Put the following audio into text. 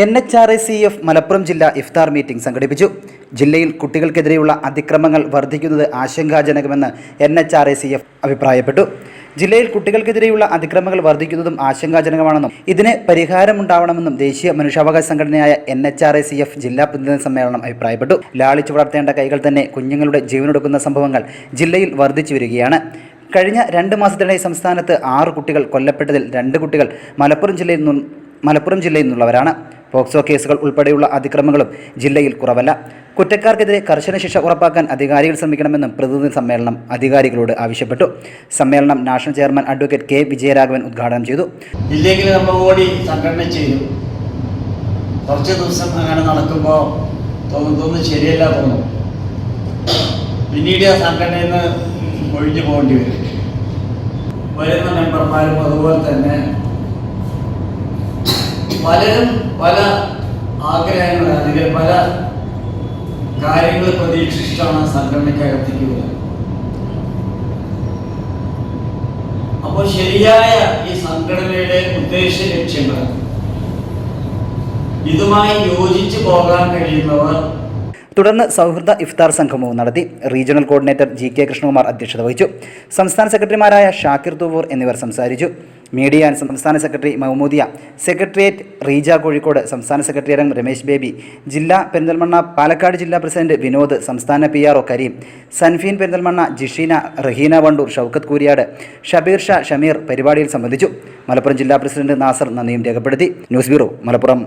NHRACF Malappuram ജില്ലാ ഇഫ്താർ meeting സംഘടിപ്പിച്ചു. ജില്ലയിൽ കുട്ടികൾക്കെതിരെയുള്ള അതിക്രമങ്ങൾ വർദ്ധിക്കുന്നത് ആശങ്കാജനകമെന്ന് NHRACF അഭിപ്രായപ്പെട്ടു. ജില്ലയിൽ കുട്ടികൾക്കെതിരെയുള്ള അതിക്രമങ്ങൾ വർദ്ധിക്കുന്നതും ആശങ്കാജനകമാണെന്നും ഇതിന് പരിഹാരമുണ്ടാവണമെന്നും ദേശീയ മനുഷ്യാവകാശ സംഘടനയായ NHRACF ജില്ലാ പ്രതിനിധി സമ്മേളനം അഭിപ്രായപ്പെട്ടു. ലാളിച്ചു വളർത്തേണ്ട കൈകൾ തന്നെ കുഞ്ഞുങ്ങളുടെ ജീവനൊടുക്കുന്ന സംഭവങ്ങൾ ജില്ലയിൽ വർദ്ധിച്ചു വരികയാണ്. കഴിഞ്ഞ 2 മാസത്തിനിടെ സംസ്ഥാനത്ത് 6 കുട്ടികൾ കൊല്ലപ്പെട്ടതിൽ 2 കുട്ടികൾ മലപ്പുറം ജില്ലയിൽ നിന്നുള്ളവരാണ്. പോക്സോ കേസുകൾ ഉൾപ്പെടെയുള്ള അതിക്രമങ്ങളും ജില്ലയിൽ കുറവല്ല. കുറ്റക്കാർക്കെതിരെ കർശന ശിക്ഷ ഉറപ്പാക്കാൻ അധികാരികൾ ശ്രമിക്കണമെന്നും പ്രതിനിധി സമ്മേളനം അധികാരികളോട് ആവശ്യപ്പെട്ടു. സമ്മേളനം national chairman advocate K. Vijayaraghavan ഉദ്ഘാടനം ചെയ്തു. ഇല്ലെങ്കിൽ നമ്മൾ ഓടി സംഘടന ചെയ്തു. കുറച്ച് ദിവസം അങ്ങനെ നടക്കുമ്പോൾ തോന്നുന്നു ശരിയല്ല തോന്നും. പിന്നീട് ആ സംഘടനയിൽ നിന്ന് ഒഴിഞ്ഞു പോകേണ്ടി വരും. വരുന്ന മെമ്പർമാരും അതുപോലെ തന്നെ പലരും പല ആഗ്രഹങ്ങൾ, അല്ലെങ്കിൽ പല കാര്യങ്ങൾ പ്രതീക്ഷിച്ചിട്ടാണ് സംഘടനയ്ക്കകത്തേക്ക് വരുന്നത്. അപ്പോൾ ശരിയായ ഈ സംഘടനയുടെ ഉദ്ദേശ ലക്ഷ്യങ്ങൾ ഇതുമായി യോജിച്ചു പോകാൻ കഴിയുന്നവർ. തുടർന്ന് സൗഹൃദ ഇഫ്താർ സംഗമവും നടത്തി. റീജിയണൽ കോർഡിനേറ്റർ GK കൃഷ്ണകുമാർ അധ്യക്ഷത വഹിച്ചു. സംസ്ഥാന സെക്രട്ടറിമാരായ ഷാക്കിർ തൂവൂർ എന്നിവർ സംസാരിച്ചു. മീഡിയ ആൻഡ് സംസ്ഥാന സെക്രട്ടറി മഹ്മൂദിയ, സെക്രട്ടേറിയറ്റ് റീജ കോഴിക്കോട്, സംസ്ഥാന സെക്രട്ടറി അംഗം രമേശ് ബേബി, ജില്ലാ പെരിന്തൽമണ്ണ പാലക്കാട് ജില്ലാ പ്രസിഡന്റ് വിനോദ്, സംസ്ഥാന PRO കരീം, സൻഫീൻ പെരിന്തൽമണ്ണ, ജിഷീന, റഹീന വണ്ടൂർ, ഷൗക്കത്ത് കൂരിയാട്, ഷബീർ ഷാ, ഷമീർ പരിപാടിയിൽ സംബന്ധിച്ചു. മലപ്പുറം ജില്ലാ പ്രസിഡന്റ് നാസർ നന്ദിയും രേഖപ്പെടുത്തി. News bureau, Malappuram.